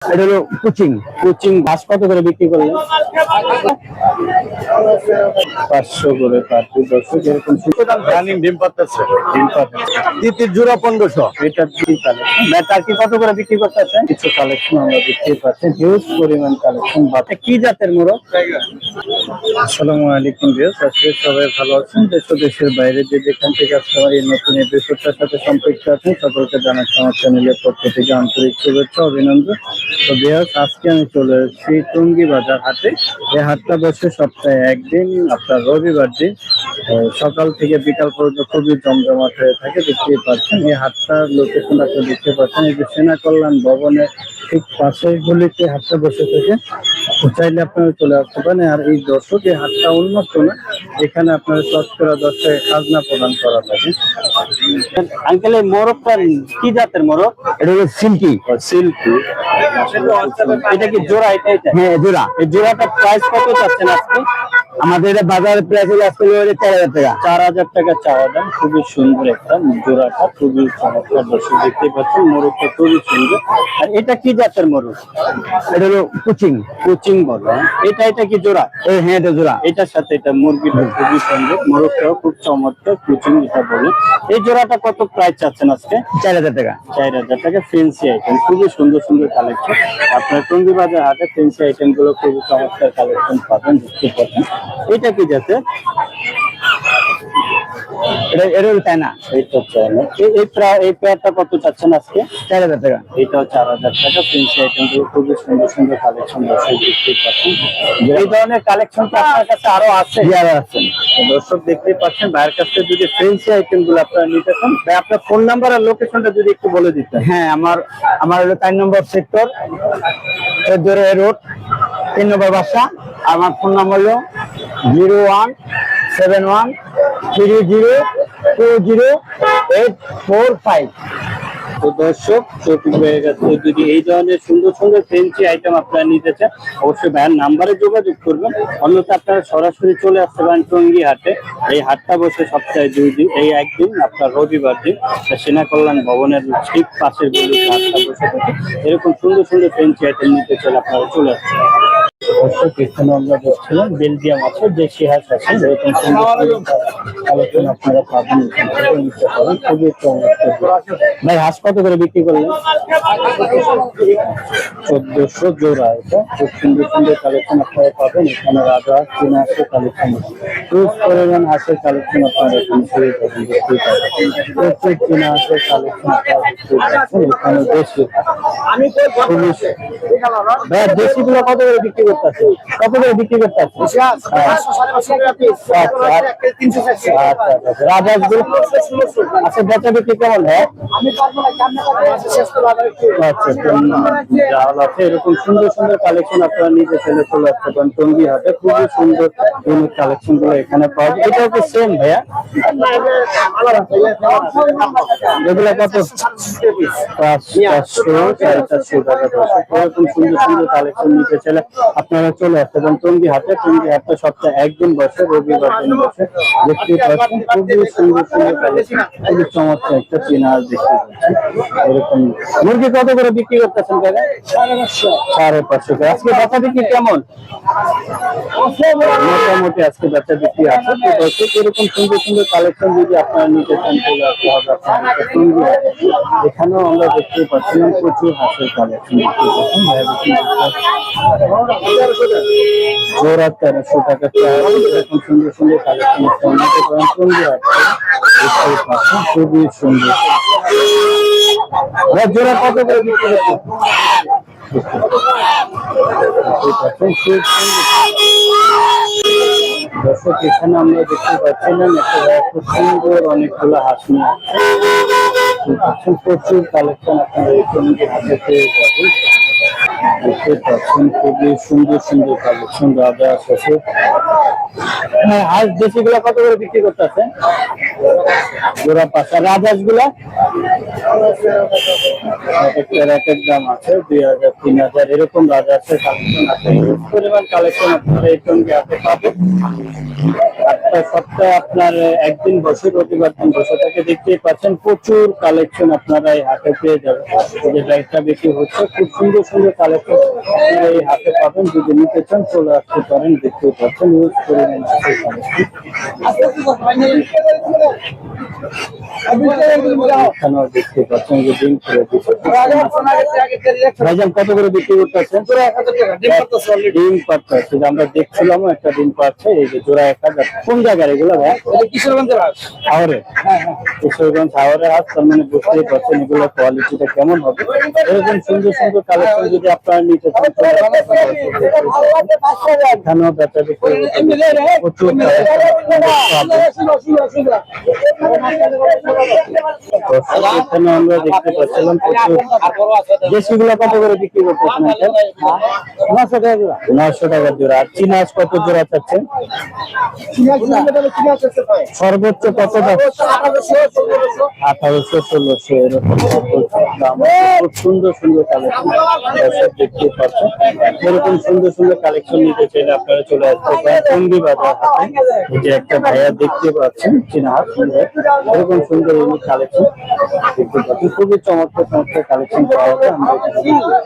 এটা হলো coaching. Coaching বাস কত করে বিক্রি করলেন? 500 করে পাচ্ছি। দর্শক এরকম রানিং ডিম পাতাচ্ছে। ডিম পাঠাচ্ছে। তিতির জোড়া 1500। এটা কি কালেকশন? ব্যাটার কি কত করে বিক্রি করতেছেন? কিছু কালেকশন আমরা দেখতে পাচ্ছি, হিউজ পরিমাণ কালেকশন। বাচ্চা কি জাতের মোরগ? আসসালামু আলাইকুম ভিউয়ার্স, আজকে সবাই ভালো আছেন। দেশ ও দেশের বাইরে যে যেখান থেকে আজকে আমার এই নতুন এপিসোডটার সাথে সম্পৃক্ত আছেন সকলকে জানাচ্ছি আমার চ্যানেলের পক্ষ থেকে আন্তরিক শুভেচ্ছা অভিনন্দন। তো ভিউয়ার্স, আজকে আমি চলে এসেছি টঙ্গী বাজার হাটে। এই হাটটা বসে সপ্তাহে একদিন, আপনার রবিবার দিন সকাল থেকে বিকাল পর্যন্ত খুবই জমজমাট হয়ে থাকে। দেখতেই পাচ্ছেন এই হাটটার লোকেশন আপনি দেখতে পাচ্ছেন, এই যে সেনা কল্যাণ ভবনের ঠিক পাশের গলিতে হাটটা বসে থেকে চাইলে আপনারা চলে আসতে পারেন। আর এই দর্শক, এই হাটটা উন্নত না, এখানে আপনার 10 টাকা খাজনা প্রদান করা থাকে। আঙ্কেল, এই মোরগটা কি জাতের মোরগ? এটা হলো সিল্কি। সিল্কি। এটা কি জোড়া? এটা হ্যাঁ জোড়া। এই জোড়াটা প্রাইস কত চাচ্ছেন আজকে? আমাদের এটা বাজারের প্রাইস হলো আজকে 4000 টাকা। 4000 টাকা চাওয়া দাম। খুবই সুন্দর একটা জোড়াটা, খুবই চমৎকার। দর্শক দেখতে পাচ্ছেন মোরগটা খুবই সুন্দর। আর এটা কি জাতের মোরগ? এটা হলো কোচিং। কোচিং বলে। এটা কি জোড়া? হ্যাঁ এটা জোড়া। এটার সাথে এটা মুরগিটা খুবই সুন্দর, মোরগটাও খুব চমৎকার। কোচিং এটা বলে। এই জোড়াটা কত প্রাইস চাচ্ছেন আজকে? 4000 টাকা। 4000 টাকা। ফেন্সি আইটেম, খুবই সুন্দর সুন্দর কালেকশন। আপনার টঙ্গী বাজার হাটে ফেন্সি আইটেম গুলো খুবই চমৎকার কালেকশন পাবেন, দেখতে পাচ্ছেন। এটা কি যাতে? এটা হলো চায়না। এইটা চায়না। এই পেয়ারটা কত চাচ্ছেন আজকে? 4000 টাকা। এটাও 4000 টাকা। ফেন্সি আইটেম গুলো খুবই সুন্দর সুন্দর কালেকশন দর্শক দেখতে পাচ্ছেন। এই ধরনের কালেকশন কি আপনার কাছে আরো আছে? আছে। দর্শক দেখতে পাচ্ছেন ভাইয়ের কাছ থেকে যদি ফেন্সি আইটেম গুলো আপনারা নিতে চান, ভাই আপনার ফোন নাম্বার আর লোকেশনটা যদি একটু বলে দিতেন। হ্যাঁ, আমার হলো 4 নম্বর সেক্টর, রোড, 3 নম্বর বাসা। আমার ফোন নাম্বার হলো 017130200845। তো দর্শক, শপিং হয়ে গেছে। যদি এই ধরনের সুন্দর সুন্দর ফেন্সি আইটেম আপনারা নিতে চান, অবশ্যই ভাইয়ের নাম্বারে যোগাযোগ করবেন। অন্যথা আপনারা সরাসরি চলে আসতে পারেন টঙ্গী হাটে। এই হাটটা বসে সপ্তাহে 2 দিন, এই একদিন আপনার রবিবার দিন সেনা কল্যাণ ভবনের ঠিক পাশের গলিতে হাটটা বসে থাকে। এরকম সুন্দর সুন্দর ফেন্সি আইটেম নিতে চাইলে আপনারা চলে আসতে পারেন। দর্শক, এখানে আমরা দেখছিলাম বেলজিয়াম আছে, দেশি হাঁস আছে। এরকম সুন্দর কালেকশন আপনারা পাবেন, নিতে পারেন। খুবই চমৎকার। ভাই, হাঁস কত করে বিক্রি করলেন? 1400 জোড়া। এটা খুব সুন্দর সুন্দর কালেকশন আপনারা পাবেন এখানে। রাজা চীনা হাঁসের কালেকশন, হিউজ পরিমাণ হাঁসের কালেকশন আপনারা এখানে পেয়ে যাবেন, দেখতেই পাবেন। প্রত্যেক চীনা হাঁসের কালেকশন আপনারা দেখতে পাচ্ছেন এখানে। দেশি ভাই, দেশি গুলো কত করে বিক্রি করতেছে? কত করে বিক্রি করতেছে? রাজা গুলো আচ্ছা, বেচা বিক্রি কেমন হয়? এরকম সুন্দর সুন্দর কালেকশন আপনারা নিজে ছেলে চলে আসতে পারেন টঙ্গী হাটে। খুবই সুন্দর ইউনিক কালেকশন গুলো এখানে পাওয়া যায়। এটাও কি সেম ভাইয়া? এগুলো কত? 500-400 টাকা। এরকম সুন্দর সুন্দর কালেকশন নিতে চাইলে আপনারা চলে আসতে পারেন টঙ্গী হাটে। টঙ্গী হাটটা সপ্তাহে একদিন বসে, রবিবার দিন বসে। দেখতে পাচ্ছেন খুবই সুন্দর সুন্দর কালেকশন, খুবই চমৎকার একটা চীনা হাঁস দেখতে পাচ্ছেন। এরকম মুরগি কত করে বিক্রি করতেছেন দাদা? 550 টাকা। আজকে বেচা বিক্রি কেমন? মোটামুটি আজকে বেচা বিক্রি আছে। এরকম সুন্দর সুন্দর কালেকশন যদি আপনারা নিতে চান চলে আসতে হবে আপনাদের টঙ্গী হাটে। এখানেও আমরা দেখতে পাচ্ছিলাম প্রচুর হাঁসের কালেকশন দেখতে পাচ্ছেন। জোড়া 1300 টাকা। এরকম সুন্দর সুন্দর কালেকশন আপনারা নিতে পারেন টঙ্গী হাটে। দেখতে পাচ্ছেন খুবই সুন্দর। জোড়া কত করে বিক্রি করছে? দর্শক, এখানে আমরা দেখতে পাচ্ছিলাম একটা খুব সুন্দর অনেকগুলো হাঁস নিয়ে আসছে। প্রচুর কালেকশন আপনারা এই টঙ্গী হাটে পেয়ে যাবেন, দেখতে পাচ্ছেন। খুবই সুন্দর সুন্দর কালেকশন রাজা আছে। হ্যাঁ, হাঁস দেশি গুলা কত করে বিক্রি করতেছে? জোড়া 5। রাজহাঁস গুলা এক এক দাম আছে, 2000-3000 এরকম রাজহাঁসের কালেকশন আছে। পরিমাণ কালেকশন আপনারা এই টঙ্গী হাটে পাবেন। সপ্তাহে আপনার একদিন বসে, রবিবার দিন বসে থাকে। দেখতেই পাচ্ছেন প্রচুর কালেকশন আপনারা এই হাটে পেয়ে যাবেন। এই যে ব্যাগটা বিক্রি হচ্ছে, খুব সুন্দর সুন্দর কালেকশন আপনারা এই হাটে পাবেন। যদি নিতে চান চলে আসতে পারেন। দেখতেই পাচ্ছেন ইউজ পরিমাণ আছে এখানেও দেখতে পাচ্ছেন যে ডিম করে দিচ্ছে। ভাইজান কত করে বিক্রি করতেছেন? ডিম পাচ্ছে, আমরা দেখছিলাম একটা ডিম পাচ্ছে। এই যে জোড়া 1000। কোন জায়গার এগুলো ভাই? হাওড়ে। কিশোরগঞ্জ হাওড়ে হাট। তার মানে বুঝতেই পারছেন এগুলো কোয়ালিটিটা কেমন হবে। এরকম সুন্দর সুন্দর কালেকশন যদি আপনারা নিতে চান এখানেও বেচা বিক্রি প্রচুর এখানে আমরা দেখতে পাচ্ছিলাম প্রচুর দেশিগুলো কত করে বিক্রি করতেছেন? 900 টাকা জোড়া। আর চিনাস কত জোড়া চাচ্ছেন? সর্বোচ্চ কত? 1800-1600 এরকম দাম। খুব সুন্দর সুন্দর কালেকশন দেখতে পাচ্ছেন। এরকম সুন্দর সুন্দর কালেকশন নিতে চাইলে আপনারা চলে আসতে পারেন টঙ্গী বাজার হাটে। এই যে একটা ভাইয়া দেখতে পাচ্ছেন চিনাহাট, এরকম সুন্দর কালেকশন দেখতে পাচ্ছেন। খুবই চমৎকার চমৎকার কালেকশন পাওয়া যায়।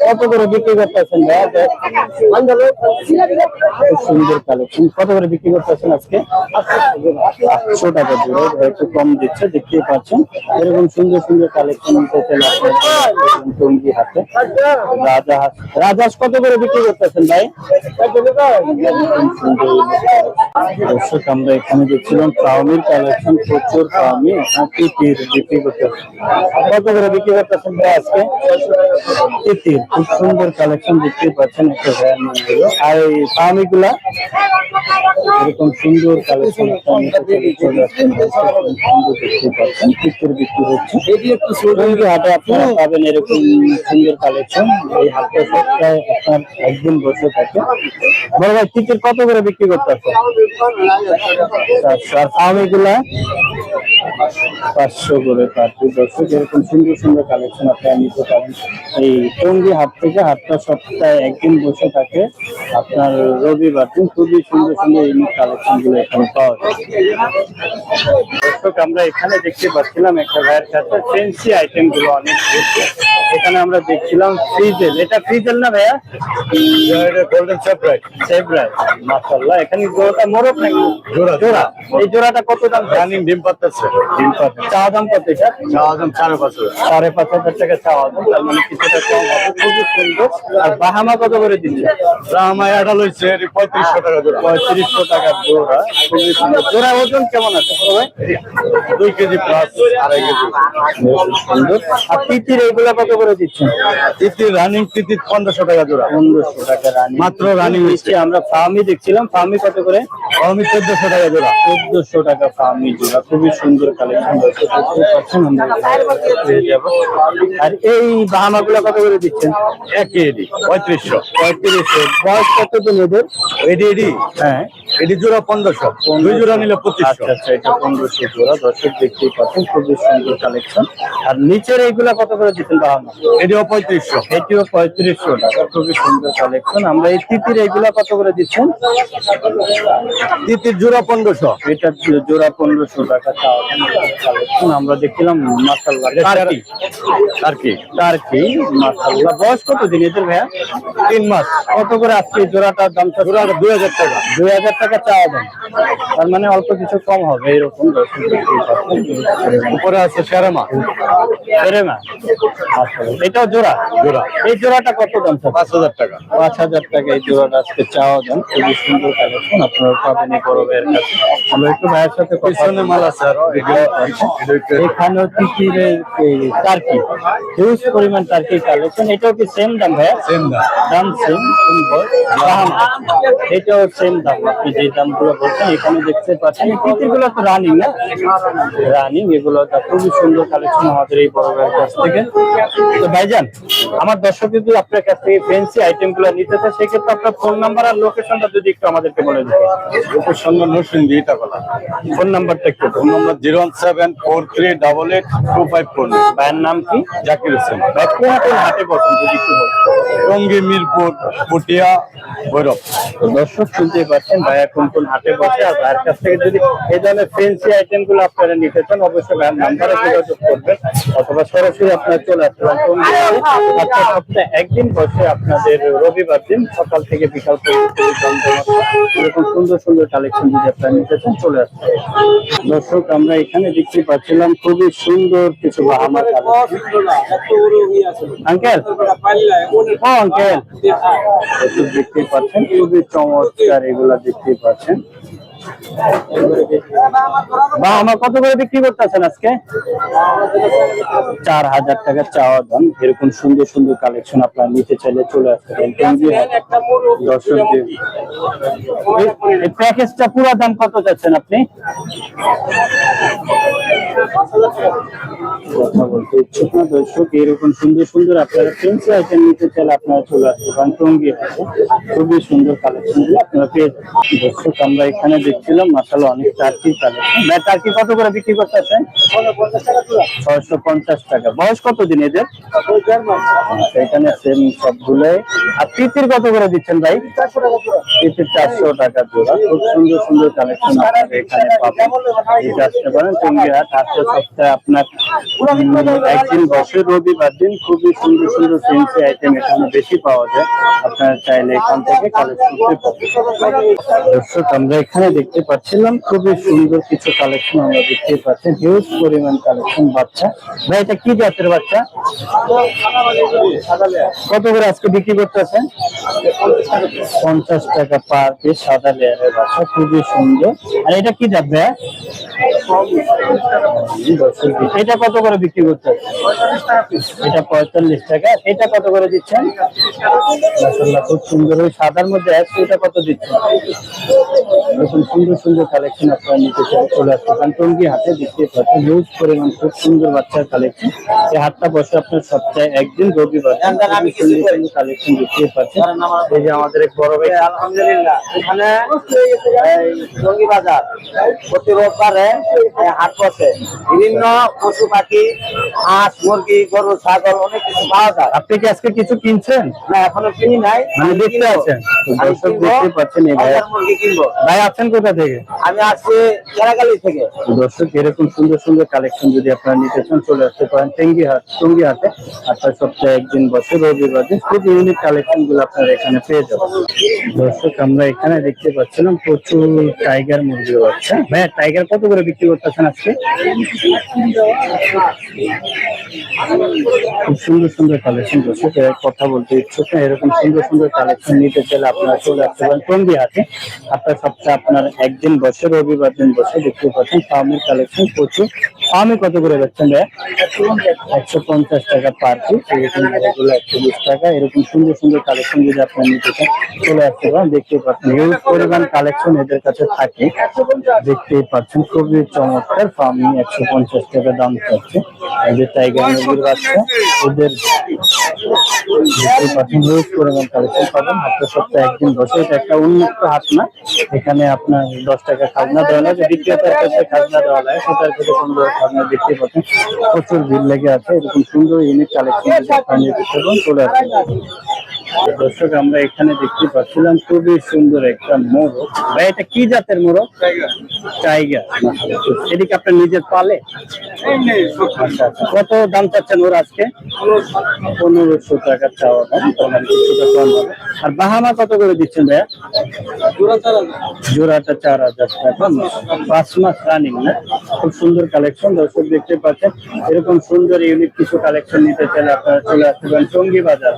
কত করে বিক্রি করতেছেন ভাইয়া? খুব সুন্দর কালেকশন। কত করে বিক্রি করতেছেন আজকে? 800 টাকা জোড়া। একটু কম দিচ্ছে, দেখতেই পাচ্ছেন। এরকম সুন্দর সুন্দর কালেকশন নিতে চাইলে টঙ্গী হাটে। রাজহাঁস কত করে বিক্রি করতেছেন ভাই? দর্শক আমরা এখানে দেখছিলাম ফার্মির কালেকশন, প্রচুর ফার্মি তিতির বিক্রি করতে। কত করে বিক্রি করতেছেন ভাই আজকে? তিতির খুব সুন্দর কালেকশন দেখতে পাচ্ছেন একটা ভ্যান। আর এই ফার্মি গুলা এরকম সুন্দর কালেকশন দেখতে পাচ্ছেন। তিতির বিক্রি হচ্ছে টঙ্গী হাটে। আপনারা পাবেন এরকম সুন্দর কালেকশন। এই হাটে সপ্তাহে আপনার একদিন বসে থাকে। বড় ভাই তিতির কত করে বিক্রি করতেছে? 400। আর ফার্মি গুলা 500 করে পাচ্ছি। দর্শক এরকম সুন্দর সুন্দর কালেকশন আপনারা নিতে পারেন এই টঙ্গী হাট থেকে। হাটটা সপ্তাহে একদিন বসে থাকে আপনার রবিবার দিন। খুবই সুন্দর সুন্দর ইউনিক কালেকশন গুলো এখানে পাওয়া যায়। দর্শক আমরা এখানে দেখতে পাচ্ছিলাম একটা ভাইয়ের কাছে ফ্যান্সি আইটেম গুলো অনেক বেশি। এখানে আমরা দেখছিলাম ফ্রিজেল। এটা ফ্রিজেল না ভাইয়া? Golden Sebright. মাশাআল্লাহ। এখানে জোড়াটা মোরগ নাকি? জোড়া। এই জোড়াটা কত দাম? রানিং ডিম পাচ্ছে। চাওয়া দাম কত এটা? চাওয়া দাম 5,500 টাকা চাওয়া দাম। তার মানে কিছুটা কম হবে। খুবই সুন্দর। আর বাহামা কত করে দিচ্ছে? আমার এটা লইছে 3500 টাকা জোড়া। 3500 টাকা জোড়া। খুবই সুন্দর। জোড়া ওজন কেমন আছে ভাই? 2 কেজি প্লাস 2.5 কেজি। সুন্দর। আর তিতির এইগুলা কত করে দিচ্ছেন? তিতির রানিং তিতির 1500 টাকা জোড়া। 1500 টাকা রানিং। মাত্র রানিং মিষ্টি। আমরা ফার্মি দেখছিলাম। ফার্মি কত করে? আমি 1400 টাকা জোড়া। 1400 টাকা ফার্মি জোড়া। খুবই সুন্দর কালেকশন পেয়ে যাবো। আর এই বাহামা গুলা কত করে দিচ্ছেন? 1 কেজি 3500। 3500। বয়স কতদিন এদের? এডি হ্যাঁ, এডি জোড়া 1500। 2 জোড়া নিলে 2500। আচ্ছা, এটা 1500 জোড়া। দর্শক দেখতেই পাচ্ছেন খুবই সুন্দর কালেকশন। আর নিচের এইগুলা কত করে দিচ্ছেন বাহামা? এডিও 3500। এটিও 3500 টাকা। খুবই সুন্দর কালেকশন। আমরা এই তিতির এইগুলা কত করে দিচ্ছেন? তিতির জোড়া 1500। এটা জোড়া 1500 টাকা কালেকশন। আমরা দেখছিলাম মাশাআল্লাহ টার্কি মাশাআল্লাহ। বয়স কত দিন এদের ভাইয়া? 3 মাস। কত করে আজকে জোড়াটার দাম? জোড়াটা 2000 টাকা। 2000 টাকা চাওয়া দাম। তার মানে অল্প কিছু কম হবে এরকম। উপরে আছে সেরেমা। এটাও জোড়া। এই জোড়াটা কত দাম? 5000 টাকা। 5000 টাকা এই জোড়াটা আজকে চাওয়া দাম। খুবই সুন্দর কালেকশন আপনারা পাবেন এই বড় ভাইয়ের কাছে। আমরা একটু ভাইয়ের সাথে পিছনে মাল আছে আর এখানেও তিতিরের টার্কি, হিউজ পরিমাণ টার্কি কালেকশন। এটাও কি সেম দাম ভাইয়া? সেম দাম সেম। এটাও সেম দাম। আপনি যে দামগুলো বলছেন এখানে দেখতে পাচ্ছেন। এই তিতিরগুলো তো রানিং না? রানিং। এগুলো খুবই সুন্দর কালেকশন আমাদের এই বড় ভাইয়ের কাছ থেকে। তো ভাইজান, আমার দর্শক যদি আপনার কাছ থেকে ফ্যান্সি আইটেম গুলো নিতে চায় সেক্ষেত্রে আপনার ফোন নাম্বার আর লোকেশনটা যদি একটু আমাদেরকে বলে দিতেন। লোকেশন নরসিংদী টাকলা। ফোন নাম্বারটা একটু। Phone number 01743882549। ভাইয়ের নাম কি? জাকির হোসেন। ভাই কোন কোন হাটে বসেন যদি একটু বলেন? টঙ্গী, মিরপুর, পটিয়া, ভৈরব। তো দর্শক শুনতে পাচ্ছেন ভাই ভাইয়া কোন কোন হাটে বসে, আর ভাইয়ের কাছ থেকে যদি এই ধরনের ফ্যান্সি আইটেম গুলো আপনারা নিতে চান অবশ্যই ভাইয়ের নাম্বারে যোগাযোগ করবেন, অথবা সরাসরি আপনারা চলে আসতে পারেন টঙ্গী হাটে। সপ্তাহে একদিন বসে আপনাদের রবিবার দিন সকাল থেকে বিকাল পর্যন্ত এরকম সুন্দর সুন্দর কালেকশন যদি আপনারা নিতে চান চলে আসতে পারেন। দর্শক আমরা এখানে দেখতে পাচ্ছিলাম খুবই সুন্দর কিছু বাহামা কালেকশন। আঙ্কেল, ও আঙ্কেল, দেখতে পাচ্ছেন খুবই চমৎকার, এগুলা দেখতে পাচ্ছেন। বা আমার কত করে বিক্রি করতেছেন আজকে? 4000 টাকা চাওয়া দাম। এরকম সুন্দর সুন্দর কালেকশন আপনারা নিতে চাইলে চলে আসতে পারেন। দর্শক এই প্যাকেজটা পুরো দাম কত যাচ্ছেন আপনি? কথা বলতে ইচ্ছুক না দর্শক, এরকম সুন্দর সুন্দর আপনারা ফ্যান্সি আইটেম নিতে চাইলে আপনারা চলে আসতে পারেন টঙ্গী হাটে। খুবই সুন্দর কালেকশন গুলো আপনারা পেয়ে যাবেন। দর্শক আমরা এখানে দেখছিলাম মাশাআল্লাহ অনেক টার্কির কালেকশন। ভাই টার্কি কত করে বিক্রি করতেছেন? 650 টাকা। বয়স কত দিন এদের? এখানে সেম সবগুলোই। আর তিতির কত করে দিচ্ছেন ভাই? তিতির 400 টাকা জোড়া। খুব সুন্দর সুন্দর কালেকশন আপনারা এখানে পাবেন। এই আসতে পারেন টঙ্গী হাট। হাটে সপ্তাহে আপনার একদিন বসে রবিবার দিন। খুবই সুন্দর সুন্দর ফ্যান্সি আইটেম এখানে বেশি পাওয়া যায়, আপনারা চাইলে এখান থেকে কালেকশন করতে পারেন। দর্শক আমরা এখানে দেখতে পাচ্ছিলাম খুবই সুন্দর কিছু কালেকশন আমরা দেখতে পাচ্ছি, হিউজ পরিমাণ কালেকশন। বাচ্চা ভাই এটা কি জাতের বাচ্চা? কত করে আজকে বিক্রি করতেছেন? 50 টাকা পার পিস সাদা লেয়ারের বাচ্চা, খুবই সুন্দর। আর এটা কি জাত ভাই? এটা কত করে বিক্রি করতেছেন? এটা 45 টাকা। এটা কত করে দিচ্ছেন? মাশাআল্লাহ খুব সুন্দর। ওই সাদার মধ্যে আছে, এটা কত দিচ্ছেন? এরকম সুন্দর সুন্দর কালেকশন আপনারা নিতে চান চলে আসতে পারেন টঙ্গী হাটে। দেখতে পাচ্ছেন হিউজ পরিমাণ খুব সুন্দর বাচ্চার কালেকশন। এই হাটটা বসে আপনার সপ্তাহে একদিন রবিবার। কালেকশন দেখতে পাচ্ছেন। এই যে আমাদের এক বড় ভাই আলহামদুলিল্লাহ এখানে টঙ্গী বাজার প্রতি রোববারে হাট বসে। বিভিন্ন পশু পাখি, হাঁস, মুরগি, গরু, ছাগল অনেক কিছু পাওয়া যায়। আপনি কি আজকে কিছু কিনছেন? না এখনো কিনি নাই, মানে দেখতে আছেন। দর্শক দেখতে পাচ্ছেন এই ভাই। মুরগি কিনবো। ভাই আছেন কোথা থেকে? আমি আসছি কেরাকালি থেকে। দর্শক এরকম সুন্দর সুন্দর কালেকশন যদি আপনারা নিতে চান চলে আসতে পারেন টঙ্গী হাটে। আপনার সপ্তাহে একদিন বসে রবিবার দিন। খুব ইউনিক কালেকশন গুলো আপনারা এখানে পেয়ে যাবেন। দর্শক আমরা এখানে দেখতে পাচ্ছিলাম প্রচুর টাইগার মুরগির বাচ্চা। ভাই টাইগার কত করে বিক্রি করতেছেন আজকে? খুব সুন্দর সুন্দর কালেকশন। দর্শক কথা বলতে ইচ্ছুক না, এরকম সুন্দর সুন্দর কালেকশন নিতে চাইলে আপনারা চলে আসতে পারেন টঙ্গী হাটে। আপনার সপ্তাহে আপনার একদিন বসে রবিবার দিন বসে। দেখতে পাচ্ছেন ফার্মের কালেকশন প্রচুর। ফার্মে কত করে বেচছেন ভাই? 150 টাকা পার পিস। এরকম 120 টাকা। এরকম সুন্দর সুন্দর কালেকশন যদি আপনারা নিতে চান চলে আসতে পারেন। দেখতে পাচ্ছেন হিউজ পরিমাণ কালেকশন এদের কাছে থাকে। দেখতেই পাচ্ছেন খুবই চমৎকার। ফার্মে 150 টাকা দাম চাচ্ছে। এই যে টাইগার মুরগির বাচ্চা, এদের দেখতে পাচ্ছেন হিউজ পরিমাণ কালেকশন পাবেন। হাটটা সপ্তাহে একদিন বসে। এটা একটা উন্মুক্ত হাট না, এখানে আপনার 10 টাকা খাজনা দেওয়া লাগে, বিক্রেতার কাছে খাজনা দেওয়া লাগে, সেটার কাছে কোনো খাজনা। দেখতে পাচ্ছেন প্রচুর ভিড় লেগে আছে। এরকম সুন্দর ইউনিক কালেকশন চলে আসছে। দর্শক আমরা এখানে দেখতে পাচ্ছিলাম খুবই সুন্দর একটা মোরগ। ভাই এটা কি জাতের মোরগ? টাইগার। এদিকে আপনার নিজের পালে? আচ্ছা আচ্ছা। কত দাম চাচ্ছেন ওর আজকে? 1500 টাকা চাওয়া দাম। কিছুটা কম হবে। আর বাহামা কত করে দিচ্ছেন ভাইয়া? জোড়াটা 4000 টাকা। 5 মাস রানিং না? খুব সুন্দর কালেকশন। দর্শক দেখতে পাচ্ছেন এরকম সুন্দর ইউনিক কিছু কালেকশন নিতে চাইলে আপনারা চলে আসতে পারেন টঙ্গী বাজার।